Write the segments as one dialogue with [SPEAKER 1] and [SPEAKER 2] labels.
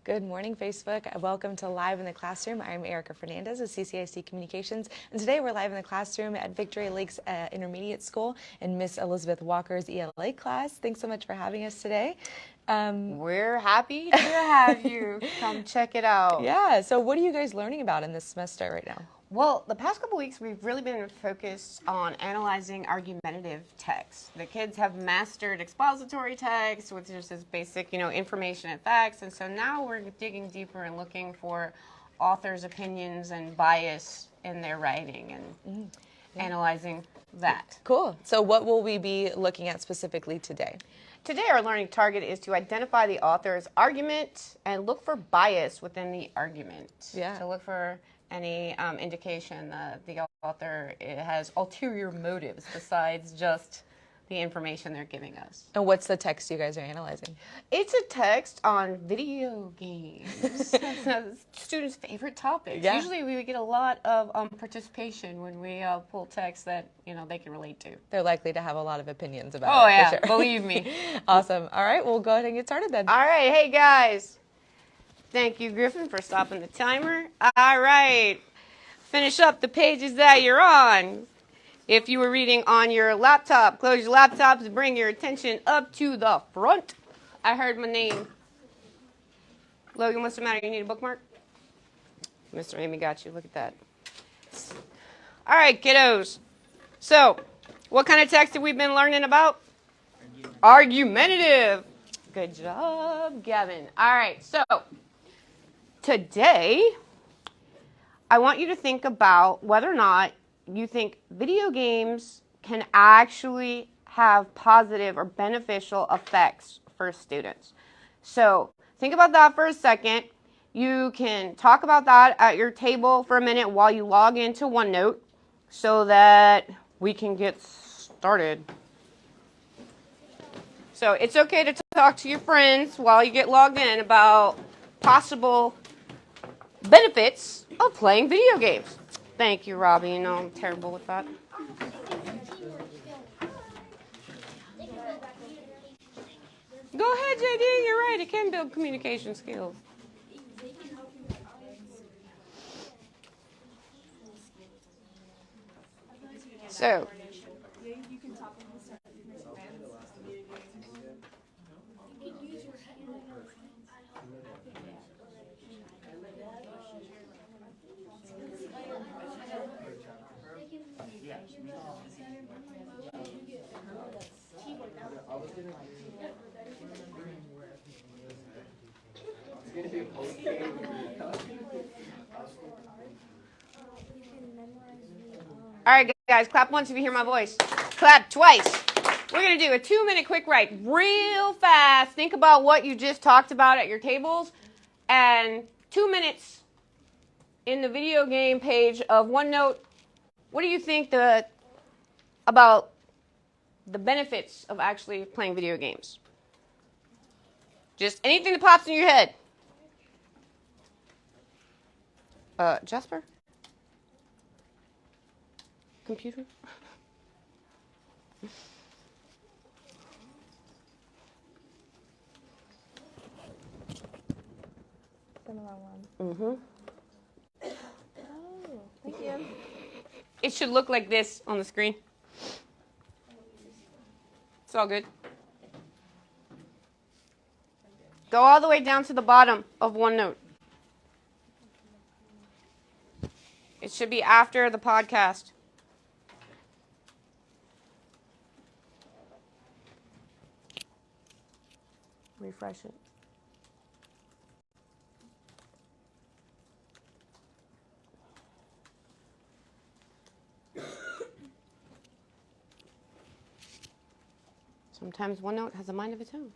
[SPEAKER 1] Good morning, Facebook. Welcome to Live in the Classroom. I'm Erica Fernandez with CCISD Communications, and today we're live in the classroom at Victory Lakes Intermediate School in Miss Elizabeth Walker's ELA class. Thanks so much for having us today.
[SPEAKER 2] We're happy to have you. Come check it out.
[SPEAKER 1] Yeah, so what are you guys learning about in this semester right now?
[SPEAKER 2] Well, the past couple weeks, we've really been focused on analyzing argumentative text. The kids have mastered expository text, which is just basic, information and facts. And so now we're digging deeper and looking for authors' opinions and bias in their writing and analyzing that.
[SPEAKER 1] Cool. So what will we be looking at specifically today?
[SPEAKER 2] Today, our learning target is to identify the author's argument and look for bias within the argument.
[SPEAKER 1] Yeah.
[SPEAKER 2] So look for any indication that the author has ulterior motives besides just the information they're giving us.
[SPEAKER 1] And what's the text you guys are analyzing?
[SPEAKER 2] It's a text on video games. Students' favorite topics.
[SPEAKER 1] Yeah.
[SPEAKER 2] Usually we get a lot of participation when we pull text that they can relate to.
[SPEAKER 1] They're likely to have a lot of opinions about
[SPEAKER 2] Oh
[SPEAKER 1] it.
[SPEAKER 2] yeah,
[SPEAKER 1] For sure.
[SPEAKER 2] believe me.
[SPEAKER 1] Awesome. All right, we'll go ahead and get started then.
[SPEAKER 2] All right, hey guys. Thank you, Griffin, for stopping the timer. All right, finish up the pages that you're on. If you were reading on your laptop, close your laptops, bring your attention up to the front. I heard my name. Logan, what's the matter? You need a bookmark? Mr. Amy got you. Look at that. All right, kiddos. So, what kind of text have we been learning about? Argumentative. Good job, Gavin. All right, so today, I want you to think about whether or not you think video games can actually have positive or beneficial effects for students. So think about that for a second. You can talk about that at your table for a minute while you log into OneNote so that we can get started. So it's okay to talk to your friends while you get logged in about possible benefits of playing video games. Thank you, Robbie. I'm terrible with that. Go ahead, JD. You're right. It can build communication skills. So, all right, guys, clap once if you hear my voice. Clap twice. We're going to do a 2-minute quick write real fast. Think about what you just talked about at your tables. And 2 minutes in the video game page of OneNote. What do you think about the benefits of actually playing video games? Just anything that pops in your head. Jasper? Computer? Mm-hmm.
[SPEAKER 1] Oh, thank you.
[SPEAKER 2] It should look like this on the screen. It's all good. Go all the way down to the bottom of OneNote. It should be after the podcast. Refresh it. Sometimes OneNote has a mind of its own.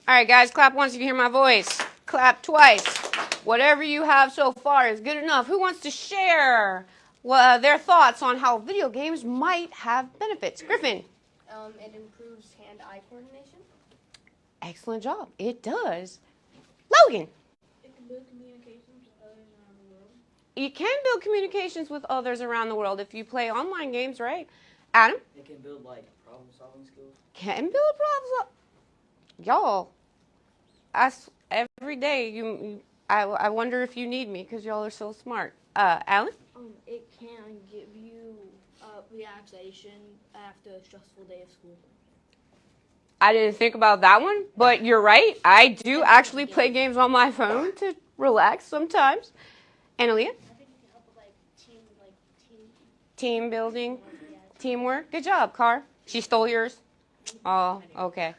[SPEAKER 2] All right, guys, clap once if you hear my voice. Clap twice. Whatever you have so far is good enough. Who wants to share their thoughts on how video games might have benefits. Griffin.
[SPEAKER 3] It improves hand-eye coordination.
[SPEAKER 2] Excellent job. It does. Logan.
[SPEAKER 3] It can build communications with others around the world.
[SPEAKER 2] You can build communications with others around the world if you play online games, right? Adam?
[SPEAKER 4] It can build, like, problem-solving skills.
[SPEAKER 2] Can build problems. Y'all, every day, I wonder if you need me because y'all are so smart. Alan?
[SPEAKER 3] It can give you relaxation after a stressful day of school.
[SPEAKER 2] I didn't think about that one, but you're right. I do actually play games on my phone to relax sometimes. Annalea?
[SPEAKER 3] I think it can help with
[SPEAKER 2] Team building, teamwork. Good job, Car. She stole yours? Oh, okay.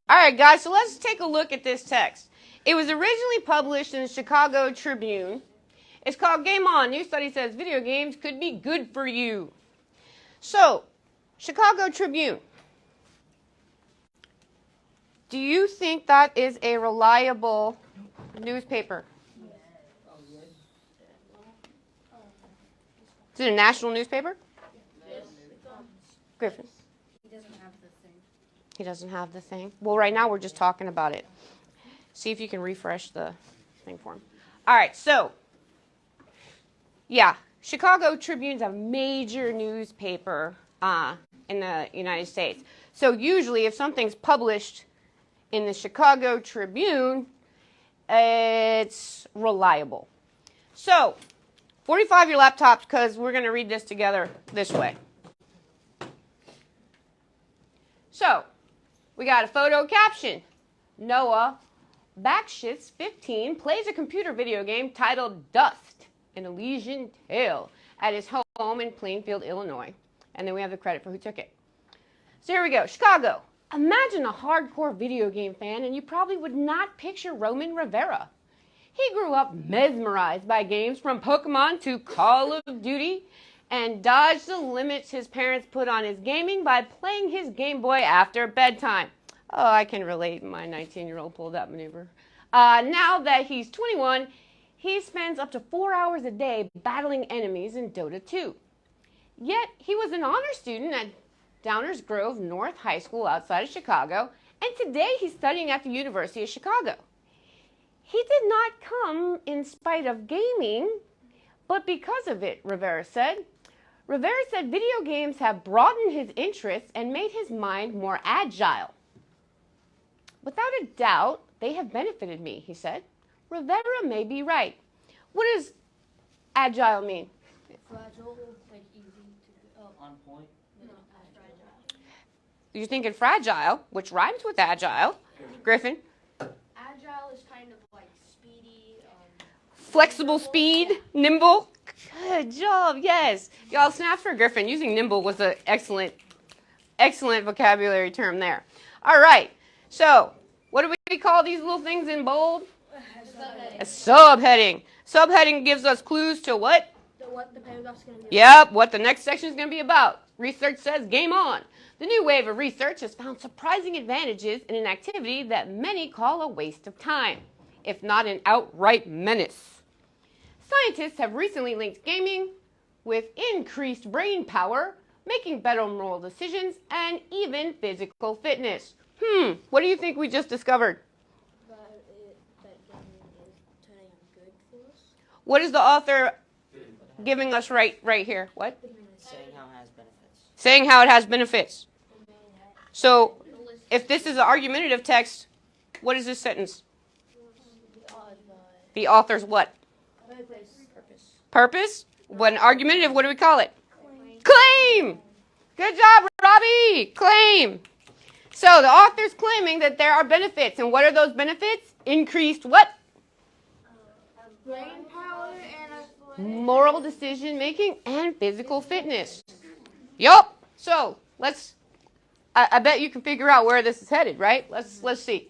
[SPEAKER 2] All right, guys, so let's take a look at this text. It was originally published in the Chicago Tribune. It's called Game On. New study says video games could be good for you. So, Chicago Tribune. Do you think that is a reliable newspaper? Is it a national newspaper?
[SPEAKER 3] Yes.
[SPEAKER 2] Griffin.
[SPEAKER 3] He doesn't have the thing.
[SPEAKER 2] He doesn't have the thing. Well, right now we're just talking about it. See if you can refresh the thing for him. All right, so, yeah, Chicago Tribune's a major newspaper in the United States. So usually if something's published in the Chicago Tribune, it's reliable. So, 45 your laptops because we're going to read this together this way. So, we got a photo caption. Noah Bakshitz, 15, plays a computer video game titled Dust, an Elysian Tale, at his home in Plainfield, Illinois. And then we have the credit for who took it. So here we go. Chicago. Imagine a hardcore video game fan and you probably would not picture Roman Rivera. He grew up mesmerized by games from Pokemon to Call of Duty and dodged the limits his parents put on his gaming by playing his Game Boy after bedtime. Oh, I can relate. My 19-year-old pulled that maneuver. Now that he's 21, he spends up to 4 hours a day battling enemies in Dota 2. Yet, he was an honor student at Downers Grove North High School outside of Chicago, and today he's studying at the University of Chicago. He did not come in spite of gaming, but because of it, Rivera said. Rivera said video games have broadened his interests and made his mind more agile. Without a doubt, they have benefited me, he said. Rivera may be right. What does agile mean?
[SPEAKER 3] Fragile, like easy to
[SPEAKER 4] On point.
[SPEAKER 3] No, fragile.
[SPEAKER 2] You're thinking fragile, which rhymes with agile. Griffin?
[SPEAKER 3] Agile is kind of like speedy.
[SPEAKER 2] Flexible speed, nimble. Good job, yes. Y'all, snaps for Griffin. Using nimble was an excellent vocabulary term there. All right, so what do we call these little things in bold? A subheading. Subheading gives us clues to what?
[SPEAKER 3] What the paragraph's going to be.
[SPEAKER 2] Yep, what the next section is going to be about. Research says game on. The new wave of research has found surprising advantages in an activity that many call a waste of time, if not an outright menace. Scientists have recently linked gaming with increased brain power, making better moral decisions, and even physical fitness. What do you think we just discovered?
[SPEAKER 3] That gaming is turning out good for us.
[SPEAKER 2] What is the author giving us right here? What?
[SPEAKER 4] Saying how it has benefits.
[SPEAKER 2] Saying how it has benefits. So, if this is an argumentative text, what is this sentence? The author's what? Purpose? When argumentative, what do we call it? Claim! Good job, Robbie! Claim! So, the author's claiming that there are benefits. And what are those benefits? Increased what?
[SPEAKER 3] Brain power and
[SPEAKER 2] Moral decision making and physical fitness. Yup. So, I bet you can figure out where this is headed, right? Let's see.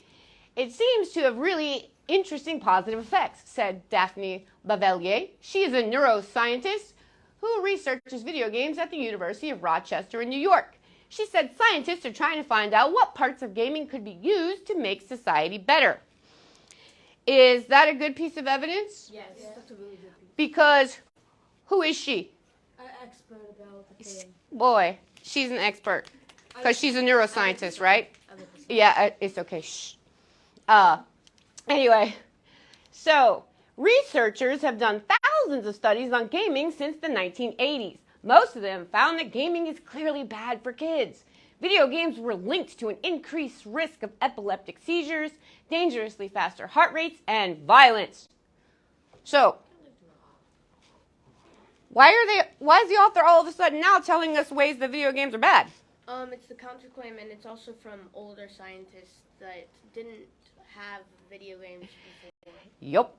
[SPEAKER 2] It seems to have really interesting positive effects, said Daphne Bavelier. She is a neuroscientist who researches video games at the University of Rochester in New York. She said scientists are trying to find out what parts of gaming could be used to make society better. Is that a good piece of evidence?
[SPEAKER 3] yes, that's a really good piece.
[SPEAKER 2] Because who is she?
[SPEAKER 3] expert about the thing.
[SPEAKER 2] Boy, she's an expert because she's a neuroscientist, right? Yeah, it's okay. Shh. Anyway, so researchers have done thousands of studies on gaming since the 1980s. Most of them found that gaming is clearly bad for kids. Video games were linked to an increased risk of epileptic seizures, dangerously faster heart rates, and violence. So, why is the author all of a sudden now telling us ways that video games are bad?
[SPEAKER 5] It's the counterclaim, and it's also from older scientists that didn't have video games before.
[SPEAKER 2] Yup,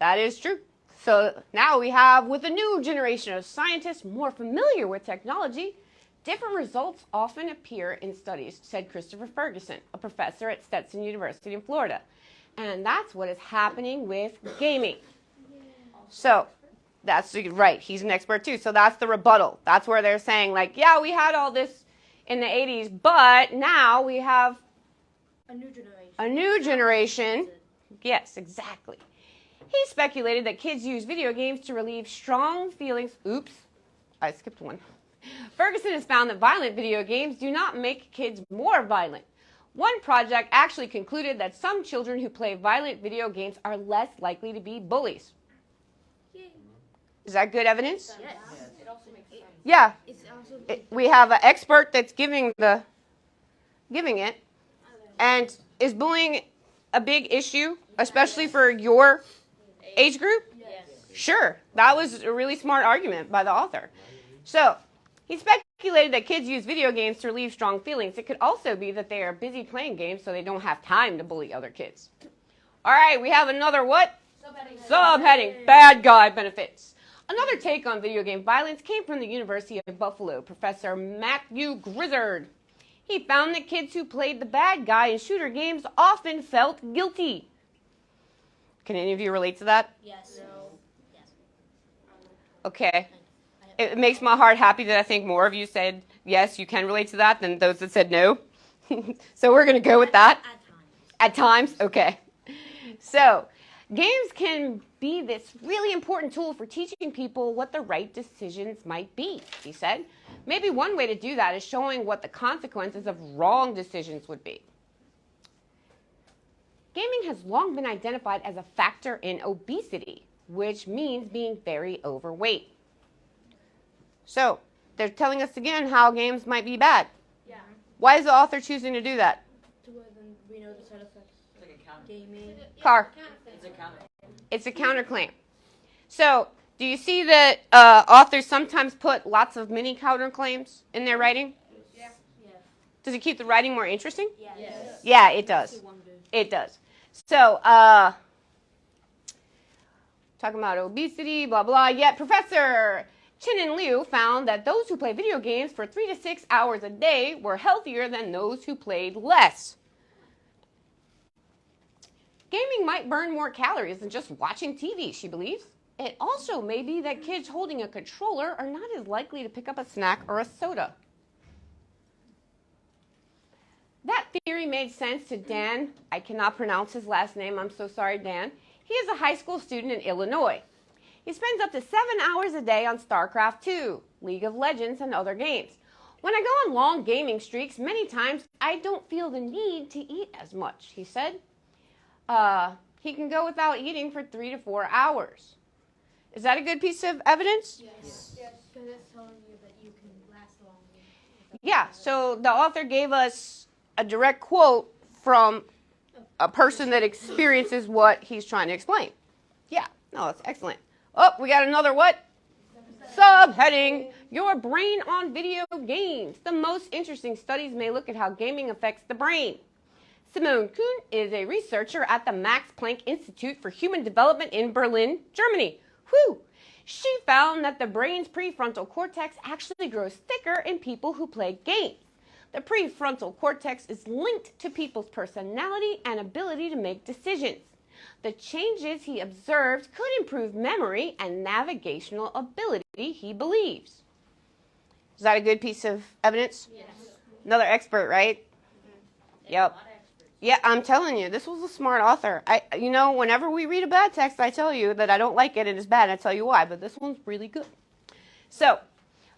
[SPEAKER 2] that is true. So now we have, with a new generation of scientists more familiar with technology, different results often appear in studies, said Christopher Ferguson, a professor at Stetson University in Florida. And that's what is happening with gaming. So, that's right, he's an expert too. So that's the rebuttal. That's where they're saying, like, yeah, we had all this in the 80s, but now we have
[SPEAKER 3] A new generation.
[SPEAKER 2] a new generation. Yes, exactly. He speculated that kids use video games to relieve strong feelings. Oops, I skipped one. Ferguson has found that violent video games do not make kids more violent. One project actually concluded that some children who play violent video games are less likely to be bullies. Is that good evidence?
[SPEAKER 3] Yes.
[SPEAKER 5] It also makes sense.
[SPEAKER 2] Yeah.
[SPEAKER 3] It's also
[SPEAKER 2] We have an expert that's giving it. And is bullying a big issue, especially for your age group?
[SPEAKER 3] yes.
[SPEAKER 2] Sure. That was a really smart argument by the author. So, he speculated that kids use video games to relieve strong feelings. It could also be that they are busy playing games so they don't have time to bully other kids. All right, we have another what? Subheading. Bad guy benefits. Another take on video game violence came from the University of Buffalo, Professor Matthew Grizzard. He found that kids who played the bad guy in shooter games often felt guilty. Can any of you relate to that?
[SPEAKER 3] Yes.
[SPEAKER 2] Okay. It makes my heart happy that I think more of you said, yes, you can relate to that than those that said no. So we're going to go with that. At times? Okay. So, games can be this really important tool for teaching people what the right decisions might be, he said. Maybe one way to do that is showing what the consequences of wrong decisions would be. Gaming has long been identified as a factor in obesity, which means being very overweight. So, they're telling us again how games might be bad.
[SPEAKER 3] Yeah.
[SPEAKER 2] Why is the author choosing to do that?
[SPEAKER 3] To where then we know the side effects.
[SPEAKER 4] It's like a counter.
[SPEAKER 3] Gaming.
[SPEAKER 2] Car.
[SPEAKER 4] It's a counter.
[SPEAKER 2] It's a counterclaim. So, do you see that authors sometimes put lots of mini counterclaims in their writing?
[SPEAKER 3] Yes.
[SPEAKER 2] Does it keep the writing more interesting?
[SPEAKER 3] Yes.
[SPEAKER 2] Yeah, it does. It does. So, talking about obesity, blah, blah. Yet Professor Chin and Liu found that those who play video games for 3 to 6 hours a day were healthier than those who played less. Gaming might burn more calories than just watching TV, she believes. It also may be that kids holding a controller are not as likely to pick up a snack or a soda. That theory made sense to Dan. I cannot pronounce his last name. I'm so sorry, Dan. He is a high school student in Illinois. He spends up to 7 hours a day on StarCraft 2, League of Legends, and other games. When I go on long gaming streaks, many times I don't feel the need to eat as much, he said. He can go without eating for 3 to 4 hours. Is that a good piece of evidence?
[SPEAKER 3] Yes. Yes. Because it's telling you that you can last longer.
[SPEAKER 2] Yeah, so the author gave us a direct quote from a person that experiences what he's trying to explain. Yeah, no, that's excellent. Oh, we got another what? Subheading, your brain on video games. The most interesting studies may look at how gaming affects the brain. Simone Kuhn is a researcher at the Max Planck Institute for Human Development in Berlin, Germany. Whew! She found that the brain's prefrontal cortex actually grows thicker in people who play games. The prefrontal cortex is linked to people's personality and ability to make decisions. The changes he observed could improve memory and navigational ability, he believes. Is that a good piece of evidence?
[SPEAKER 3] Yes.
[SPEAKER 2] Another expert, right? Yep. Yeah, I'm telling you, this was a smart author. Whenever we read a bad text, I tell you that I don't like it and it's bad. I tell you why, but this one's really good. So,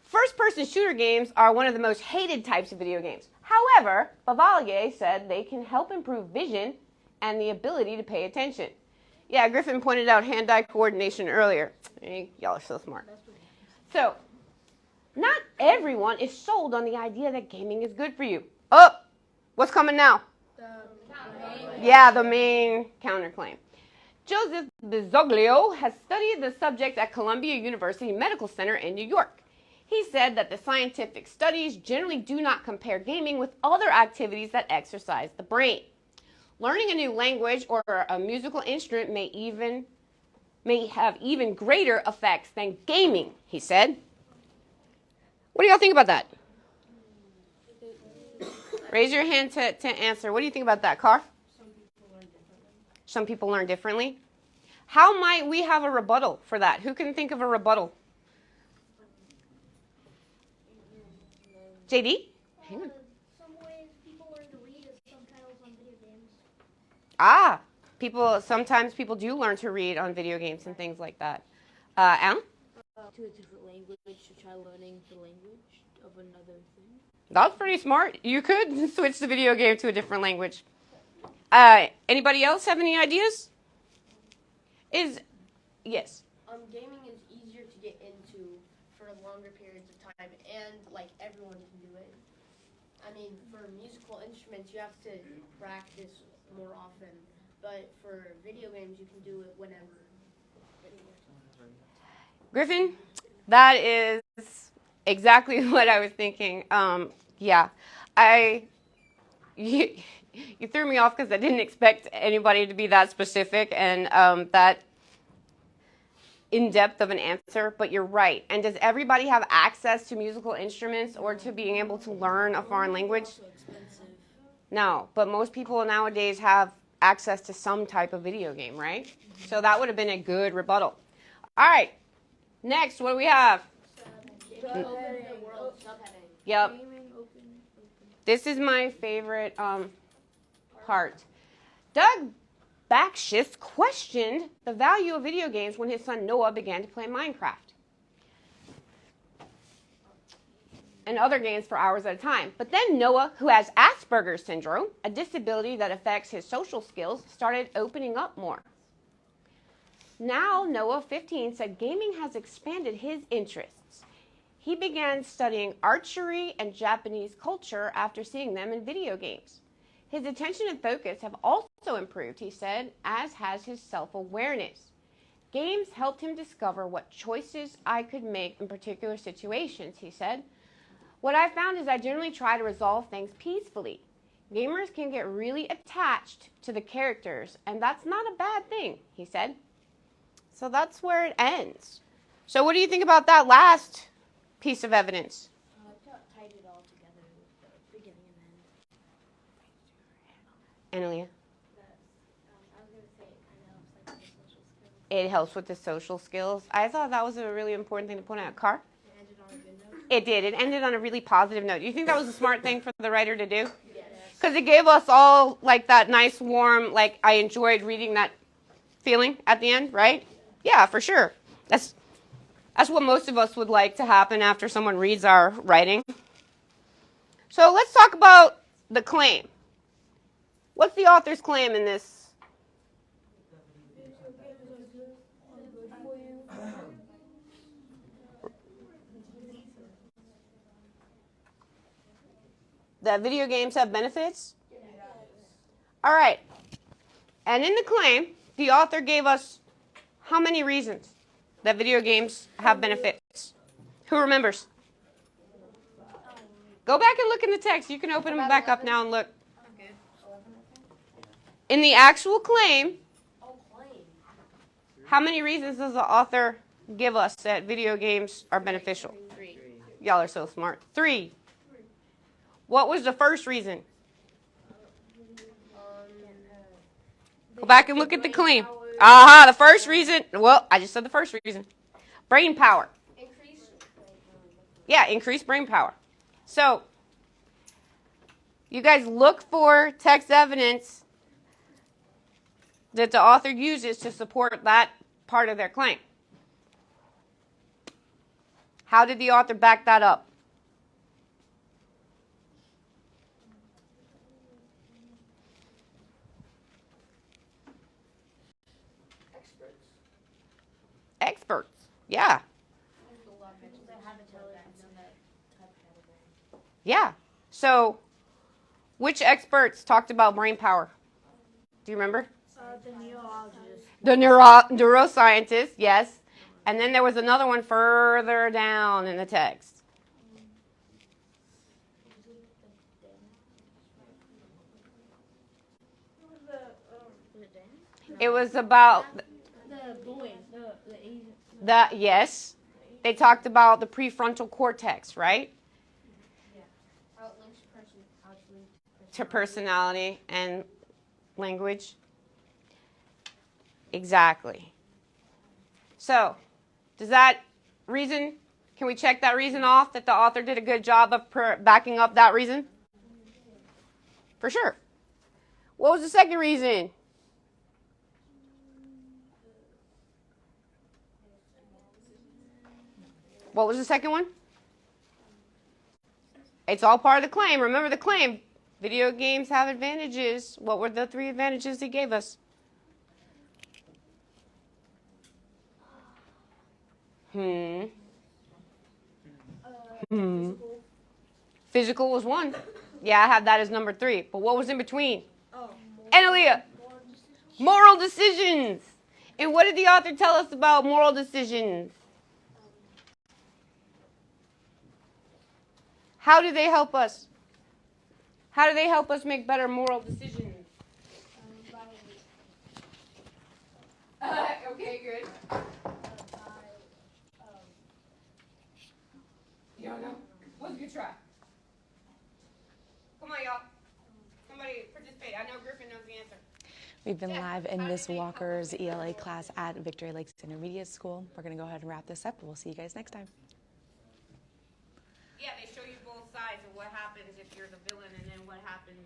[SPEAKER 2] First-person shooter games are one of the most hated types of video games. However, Bavalier said they can help improve vision and the ability to pay attention. Yeah, Griffin pointed out hand-eye coordination earlier. Y'all are so smart. So, not everyone is sold on the idea that gaming is good for you. Oh, what's coming now? Yeah, the main counterclaim. Joseph Bisoglio has studied the subject at Columbia University Medical Center in New York. He said that the scientific studies generally do not compare gaming with other activities that exercise the brain. Learning a new language or a musical instrument may have even greater effects than gaming, he said. What do y'all think about that? Raise your hand to answer. What do you think about that, Carr? Some people learn differently. How might we have a rebuttal for that? Who can think of a rebuttal? JD? Hang on.
[SPEAKER 3] Some ways people learn to read as subtitles on video games.
[SPEAKER 2] Sometimes people do learn to read on video games and things like that. Alan?
[SPEAKER 3] To a different language to try learning the language of another thing.
[SPEAKER 2] That's pretty smart. You could switch the video game to a different language. Anybody else have any ideas? Yes.
[SPEAKER 5] Gaming is easier to get into for longer periods of time, and like everyone can do it. I mean, for musical instruments, you have to practice more often, but for video games, you can do it whenever.
[SPEAKER 2] Griffin, that is exactly what I was thinking. You threw me off because I didn't expect anybody to be that specific and that in-depth of an answer, but you're right. And does everybody have access to musical instruments or to being able to learn a foreign language? No, but most people nowadays have access to some type of video game, right? So that would have been a good rebuttal. All right, next, what do we have? Yep. This is my favorite part. Doug Backshift questioned the value of video games when his son Noah began to play Minecraft and other games for hours at a time. But then Noah, who has Asperger's syndrome, a disability that affects his social skills, started opening up more. Now Noah, 15, said gaming has expanded his interests. He began studying archery and Japanese culture after seeing them in video games. His attention and focus have also improved, he said, as has his self-awareness. Games helped him discover what choices I could make in particular situations, he said. What I found is I generally try to resolve things peacefully. Gamers can get really attached to the characters, and that's not a bad thing, he said. So that's where it ends. So what do you think about that last piece of evidence?
[SPEAKER 3] Tied it all together with the beginning and end.
[SPEAKER 2] Analia?
[SPEAKER 3] I was going to say it kind of helps like with the social skills.
[SPEAKER 2] It helps with the social skills. I thought that was a really important thing to point out. Carr?
[SPEAKER 3] It ended on a good note.
[SPEAKER 2] It did. It ended on a really positive note. Do you think that was a smart thing for the writer to do?
[SPEAKER 3] Yes.
[SPEAKER 2] Because it gave us all like that nice, warm, like I enjoyed reading that feeling at the end, right? Yeah, for sure. That's what most of us would like to happen after someone reads our writing. So let's talk about the claim. What's the author's claim in this? That video games have benefits? Yes. All right. And in the claim, the author gave us how many reasons that video games have benefits? Who remembers? Go back and look in the text. You can open them back up now and look. In the actual claim, how many reasons does the author give us that video games are beneficial?
[SPEAKER 5] 3.
[SPEAKER 2] Y'all are so smart. 3. What was the first reason? Go back and look at the claim. The first reason. Well, I just said the first reason. Brain power. Increase brain power. So, you guys look for text evidence that the author uses to support that part of their claim. How did the author back that up? Experts. Yeah. Yeah. So, which experts talked about brain power? Do you remember?
[SPEAKER 3] The neurologist.
[SPEAKER 2] The neuroscientist, yes. And then there was another one further down in the text. It was about
[SPEAKER 3] The boy, the Asian.
[SPEAKER 2] that, yes. They talked about the prefrontal cortex, right?
[SPEAKER 5] How it links how it's linked
[SPEAKER 2] To personality and language. Exactly. So, does that reason, can we check that reason off that the author did a good job of backing up that reason? For sure. What was the second reason? What was the second one? It's all part of the claim. Remember the claim. Video games have advantages. What were the 3 advantages he gave us? Physical was 1. Yeah, I have that as number 3. But what was in between? And Aaliyah? Moral decisions. And what did the author tell us about moral decisions? How do they help us? How do they help us make better moral decisions? Okay, good. You don't know? What's a good try? Come on, y'all. Somebody participate. I know Griffin knows the answer.
[SPEAKER 1] We've been live in Miss Walker's ELA class at Victory Lakes Intermediate School. We're going to go ahead and wrap this up. We'll see you guys next time.
[SPEAKER 2] Yeah, they show you both sides of what happens if you're the villain and then what happens